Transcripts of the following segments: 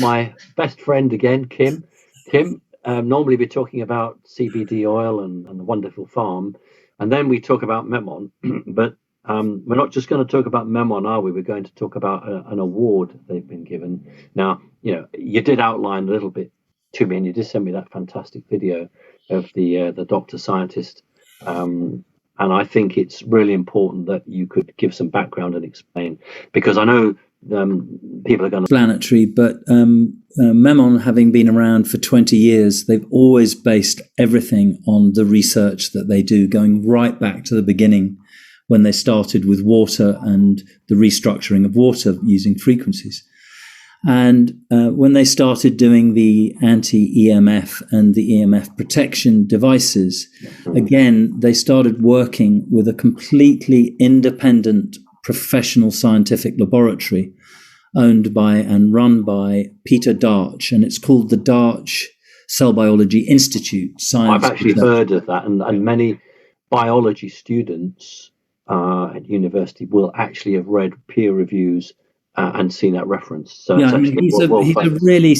my best friend again, Kim. Kim, normally we're talking about CBD oil and the wonderful farm, and then we talk about Memon. But we're not just going to talk about Memon, are we? We're going to talk about an award they've been given. Now, you did outline a little bit to me, and you did send me that fantastic video of the doctor scientist. And I think it's really important that you could give some background and explain, because I know people are going to... Explanatory, but Memon, having been around for 20 years, they've always based everything on the research that they do, going right back to the beginning when they started with water and the restructuring of water using frequencies. And when they started doing the anti-EMF and the EMF protection devices, again, they started working with a completely independent professional scientific laboratory owned by and run by Peter Darch, and it's called the Darch Cell Biology Institute. I've actually heard of that, and many biology students at university will actually have read peer reviews and seen that reference. So yeah, he's a really,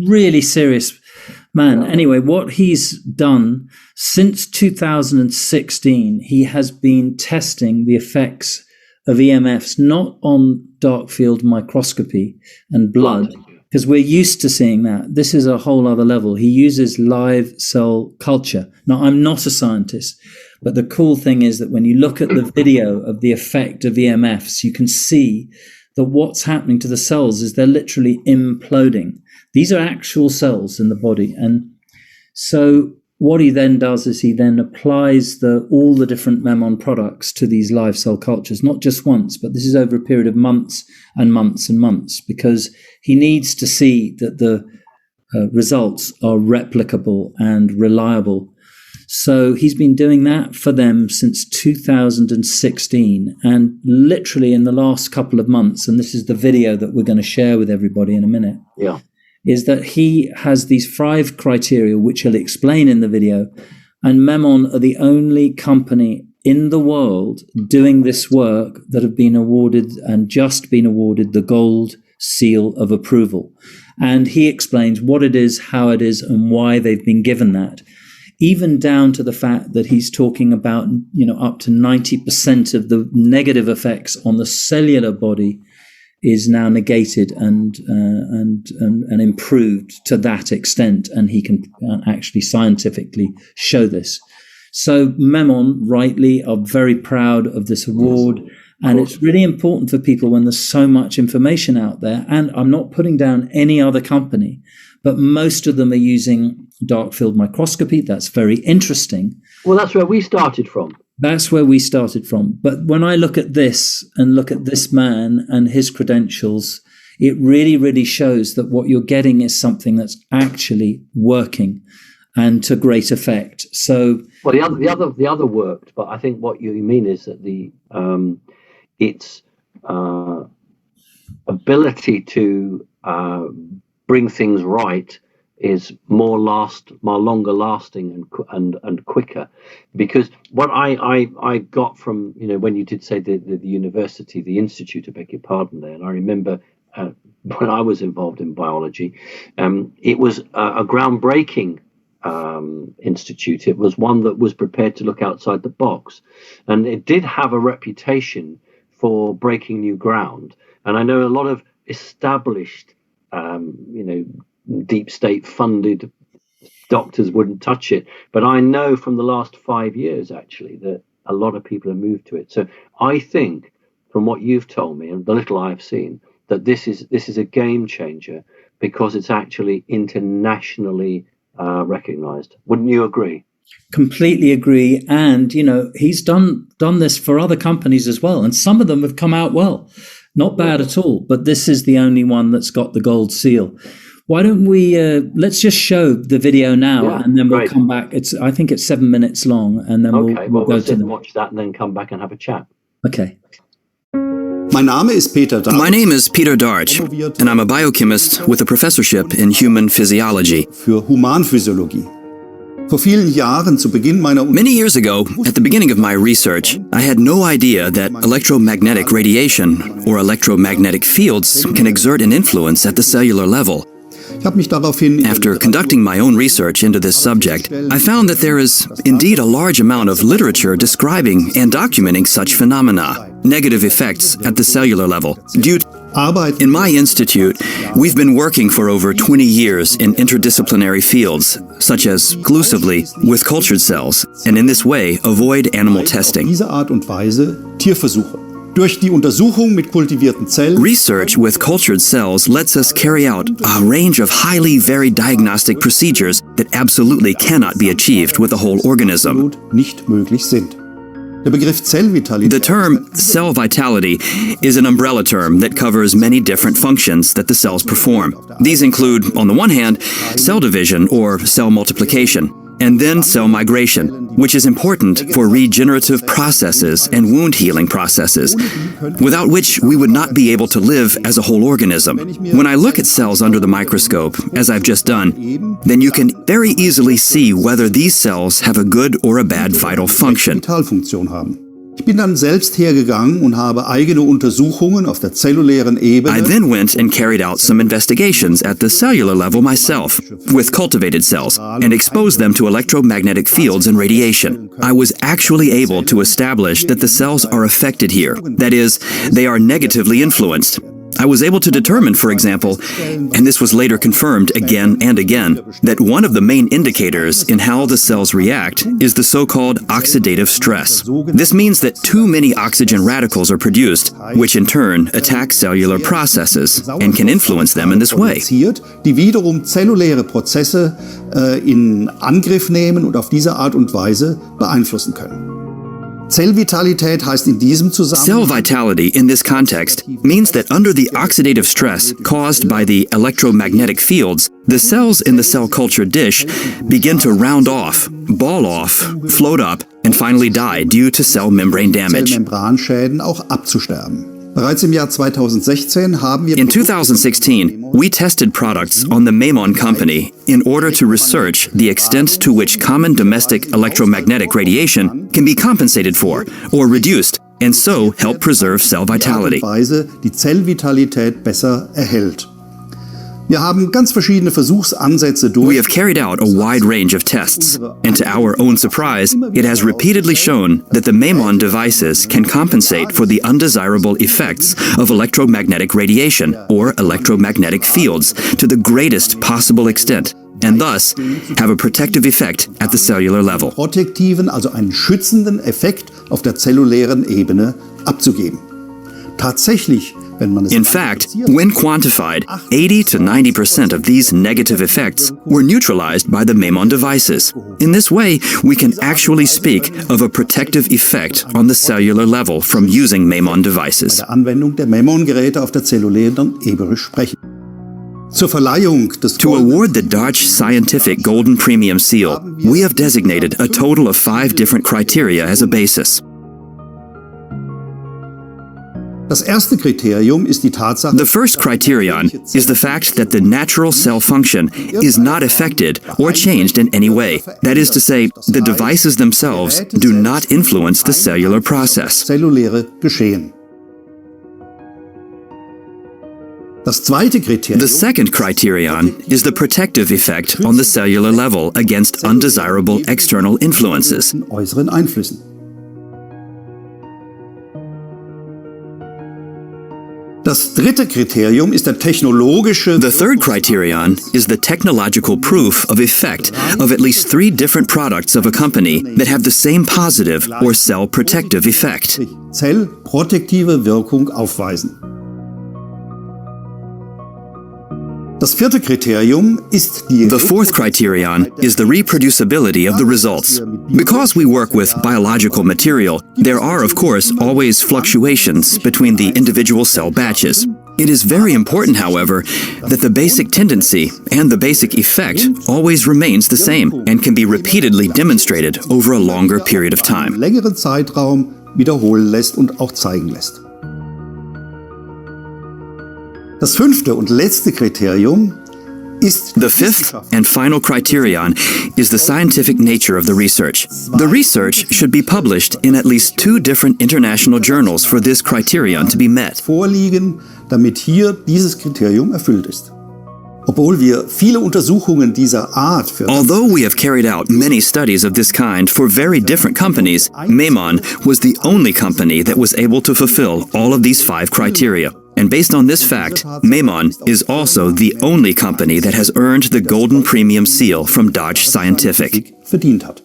really serious man. Yeah. Anyway, what he's done since 2016, he has been testing the effects of EMFs, not on dark field microscopy and blood, because we're used to seeing that. This is a whole other level. He uses live cell culture. Now, I'm not a scientist, but the cool thing is that when you look at the video of the effect of EMFs, you can see that what's happening to the cells is they're literally imploding. These are actual cells in the body. And so what he then does is he then applies all the different Memon products to these live cell cultures, not just once, but this is over a period of months and months and months, because he needs to see that the results are replicable and reliable. So he's been doing that for them since 2016, and literally in the last couple of months, and this is the video that we're going to share with everybody in a minute, is that he has these 5 criteria, which he'll explain in the video, and Memon are the only company in the world doing this work that have been awarded and just been awarded the gold seal of approval. And he explains what it is, how it is, and why they've been given that. Even down to the fact that he's talking about, up to 90% of the negative effects on the cellular body is now negated and improved to that extent, and he can actually scientifically show this. So Memon, rightly, are very proud of this award, and it's really important for people when there's so much information out there. And I'm not putting down any other company, but most of them are using dark field microscopy. That's very interesting. Well, that's where we started from. That's where we started from. But when I look at this and look at this man and his credentials, it really, really shows that what you're getting is something that's actually working and to great effect. So, well, the other worked, but I think what you mean is that its ability to bring things right is more longer lasting and quicker. Because what I got from, when you did say the university, the institute, I beg your pardon there, and I remember when I was involved in biology, it was a groundbreaking institute. It was one that was prepared to look outside the box, and it did have a reputation for breaking new ground. And I know a lot of established deep state funded doctors wouldn't touch it, but I know from the last 5 years actually that a lot of people have moved to it. So I think, from what you've told me and the little I've seen, that this is a game changer, because it's actually internationally recognized. Wouldn't you agree? Completely agree. And he's done this for other companies as well, and some of them have come out well, not bad at all, but this is the only one that's got the gold seal. Why don't we let's just show the video now, and then we'll come back. I think it's 7 minutes long, and then we'll go to watch that and then come back and have a chat. Okay. My name is Peter Darch, and I'm a biochemist with a professorship in human physiology. Für Humanphysiologie. Many years ago, at the beginning of my research, I had no idea that electromagnetic radiation or electromagnetic fields can exert an influence at the cellular level. After conducting my own research into this subject, I found that there is indeed a large amount of literature describing and documenting such phenomena, negative effects at the cellular level. In my institute, we've been working for over 20 years in interdisciplinary fields, such as exclusively with cultured cells, and in this way avoid animal testing. Research with cultured cells lets us carry out a range of highly varied diagnostic procedures that absolutely cannot be achieved with a whole organism. The term cell vitality is an umbrella term that covers many different functions that the cells perform. These include, on the one hand, cell division or cell multiplication, and then cell migration, which is important for regenerative processes and wound healing processes, without which we would not be able to live as a whole organism. When I look at cells under the microscope, as I've just done, then you can very easily see whether these cells have a good or a bad vital function. I then went and carried out some investigations at the cellular level myself, with cultivated cells, and exposed them to electromagnetic fields and radiation. I was actually able to establish that the cells are affected here. That is, they are negatively influenced. I was able to determine, for example, and this was later confirmed again and again, that one of the main indicators in how the cells react is the so-called oxidative stress. This means that too many oxygen radicals are produced, which in turn attack cellular processes and can influence them in this way. Die wiederum zelluläre Prozesse in Angriff nehmen und auf diese Art und Weise beeinflussen können. Cell vitality in this context means that under the oxidative stress caused by the electromagnetic fields, the cells in the cell culture dish begin to round off, ball off, float up, and finally die due to cell membrane damage. Zellmembranschäden auch abzusterben. In 2016, we tested products on the Memon company in order to research the extent to which common domestic electromagnetic radiation can be compensated for or reduced, and so help preserve cell vitality. Die Zellvitalität besser erhält. We have carried out a wide range of tests, and to our own surprise, it has repeatedly shown that the Memon devices can compensate for the undesirable effects of electromagnetic radiation or electromagnetic fields to the greatest possible extent, and thus have a protective effect at the cellular level. Also einen schützenden Effekt auf der zellulären Ebene abzugeben. Tatsächlich, in fact, when quantified, 80 to 90% of these negative effects were neutralized by the Memon devices. In this way, we can actually speak of a protective effect on the cellular level from using Memon devices. Bei der Anwendung der Memon-Geräte auf der zellulären Ebene sprechen. To award the Dutch Scientific Golden Premium Seal, we have designated a total of 5 different criteria as a basis. The first criterion is the fact that the natural cell function is not affected or changed in any way. That is to say, the devices themselves do not influence the cellular process. The second criterion is the protective effect on the cellular level against undesirable external influences. The third criterion is the technological proof of effect of at least 3 different products of a company that have the same positive or cell protective effect. Zellprotektive Wirkung aufweisen. The fourth criterion is the reproducibility of the results. Because we work with biological material, there are, of course, always fluctuations between the individual cell batches. It is very important, however, that the basic tendency and the basic effect always remains the same and can be repeatedly demonstrated over a longer period of time. Längeren Zeitraum wiederholen lässt und auch zeigen lässt. Das fünfte und letzte Kriterium ist the fifth and final criterion is the scientific nature of the research. The research should be published in at least 2 different international journals for this criterion to be met. Vorliegen, damit hier dieses Kriterium erfüllt ist. Obwohl wir viele Untersuchungen dieser Art für Although we have carried out many studies of this kind for very different companies, Memon was the only company that was able to fulfill all of these 5 criteria. And based on this fact, Memon is also the only company that has earned the Golden Premium Seal from Dodge Scientific. verdient hat.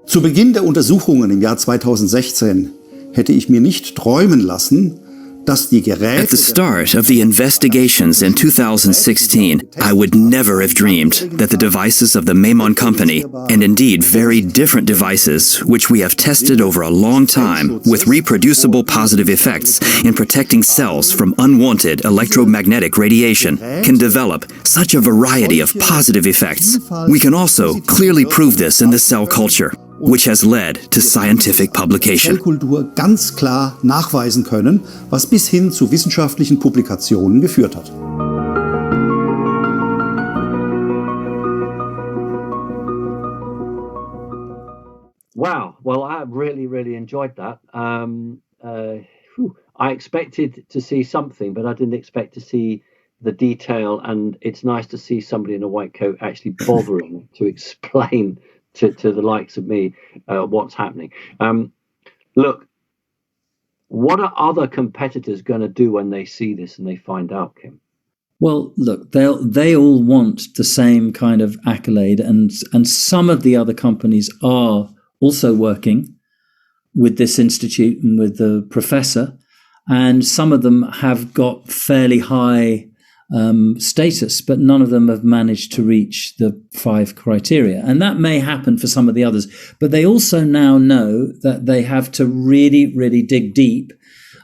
Zu Beginn der Untersuchungen im Jahr 2016 hätte ich mir nicht träumen lassen, dass die Geräte At the start of the investigations in 2016, I would never have dreamed that the devices of the Memon company, and indeed very different devices which we have tested over a long time with reproducible positive effects in protecting cells from unwanted electromagnetic radiation, can develop such a variety of positive effects. We can also clearly prove this in the cell culture, which has led to scientific publication. Zellkultur ganz klar nachweisen können, was bis hin zu wissenschaftlichen Publikationen geführt hat. Wow. Well, I really enjoyed that. I expected to see something, but I didn't expect to see the detail. And it's nice to see somebody in a white coat actually bothering to explain to the likes of me what's happening. Look, what are other competitors going to do when they see this and they find out, Kim? Well, look, they all want the same kind of accolade, and some of the other companies are also working with this institute and with the professor, and some of them have got fairly high status, but none of them have managed to reach the 5 criteria. And that may happen for some of the others, but they also now know that they have to really dig deep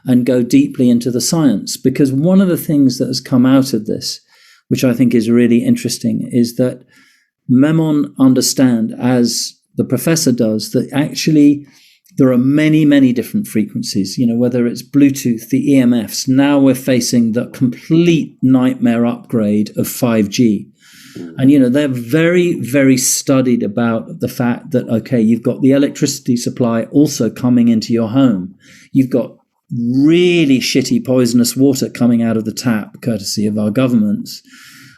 and go deeply into the science. Because one of the things that has come out of this, which I think is really interesting, is that Memon understand, as the professor does, that actually there are many different frequencies, whether it's Bluetooth, the EMFs. Now we're facing the complete nightmare upgrade of 5G. And, they're very studied about the fact that, okay, you've got the electricity supply also coming into your home. You've got really shitty poisonous water coming out of the tap, courtesy of our governments.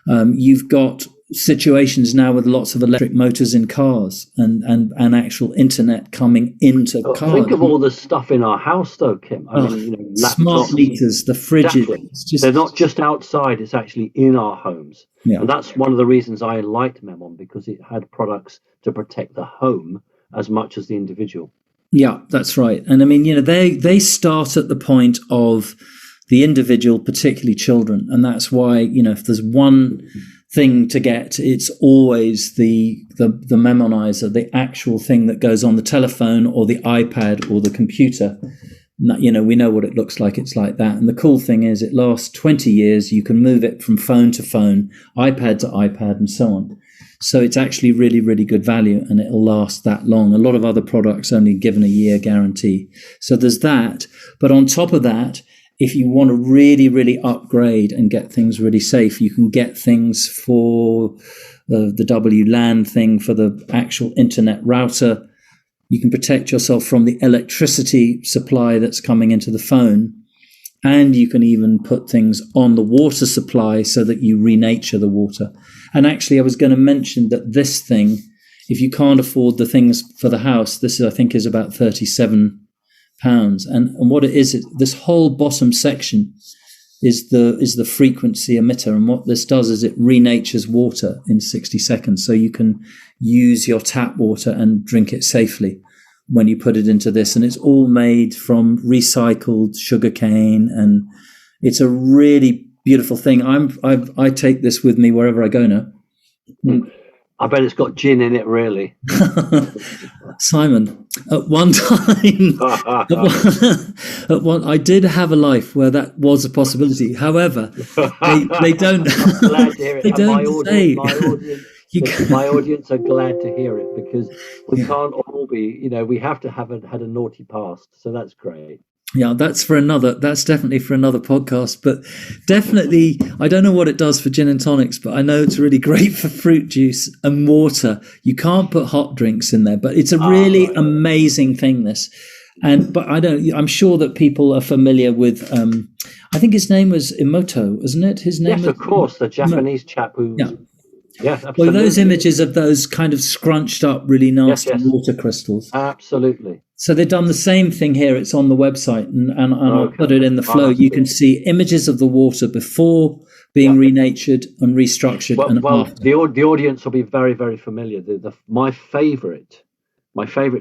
You've got situations now with lots of electric motors in cars and actual internet coming into cars. Think of all the stuff in our house, though, Kim. I mean, smart meters, the fridges. Exactly. They're not just outside; it's actually in our homes. Yeah. And that's one of the reasons I liked Memon, because it had products to protect the home as much as the individual. Yeah, that's right. And I mean, they start at the point of the individual, particularly children, and that's why if there's one thing to get, it's always the memonizer, the actual thing that goes on the telephone or the iPad or the computer. We know what it looks like. It's like that. And the cool thing is it lasts 20 years. You can move it from phone to phone, iPad to iPad, and so on. So it's actually really good value, and it'll last that long. A lot of other products only given a year guarantee. So there's that. But on top of that, if you want to really upgrade and get things really safe, you can get things for the WLAN thing, for the actual internet router. You can protect yourself from the electricity supply that's coming into the phone. And you can even put things on the water supply so that you renature the water. And actually, I was going to mention that this thing, if you can't afford the things for the house, this I think is about £37. And what it is this whole bottom section is the frequency emitter. And what this does is it renatures water in 60 seconds. So you can use your tap water and drink it safely when you put it into this. And it's all made from recycled sugarcane. And it's a really beautiful thing. I take this with me wherever I go now. I bet it's got gin in it, really. Simon, at one time, I did have a life where that was a possibility. However, they don't. I'm glad to hear it. They don't say. My audience are glad to hear it, because we can't all be. We have to have had a naughty past. So that's great. Yeah, that's definitely for another podcast, but definitely, I don't know what it does for gin and tonics, but I know it's really great for fruit juice and water. You can't put hot drinks in there, but it's a really amazing thing, this. But I'm sure that people are familiar with. I think his name was Emoto, isn't it? His name. Yes, of course, the Japanese chap who. Yeah. Yeah, absolutely. Well, those images of those kind of scrunched up, really nasty water crystals. Absolutely. So they've done the same thing here. It's on the website, and I'll put it in the flow. You can see images of the water before being renatured and restructured, and after. The audience will be very, very familiar. My favorite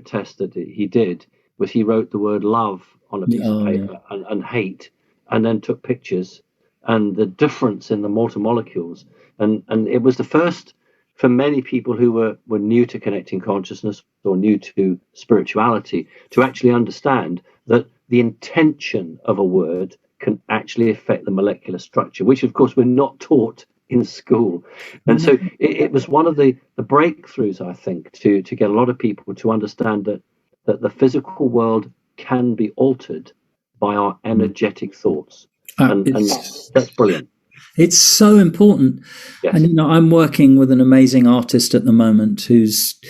test that he did was he wrote the word love on a piece of paper and hate, and then took pictures and the difference in the water molecules. And it was the first for many people who were new to connecting consciousness or new to spirituality to actually understand that the intention of a word can actually affect the molecular structure, which of course we're not taught in school. And so it was one of the breakthroughs, I think, to get a lot of people to understand that the physical world can be altered by our energetic thoughts. And that's brilliant. It's so important. Yes. And I'm working with an amazing artist at the moment who's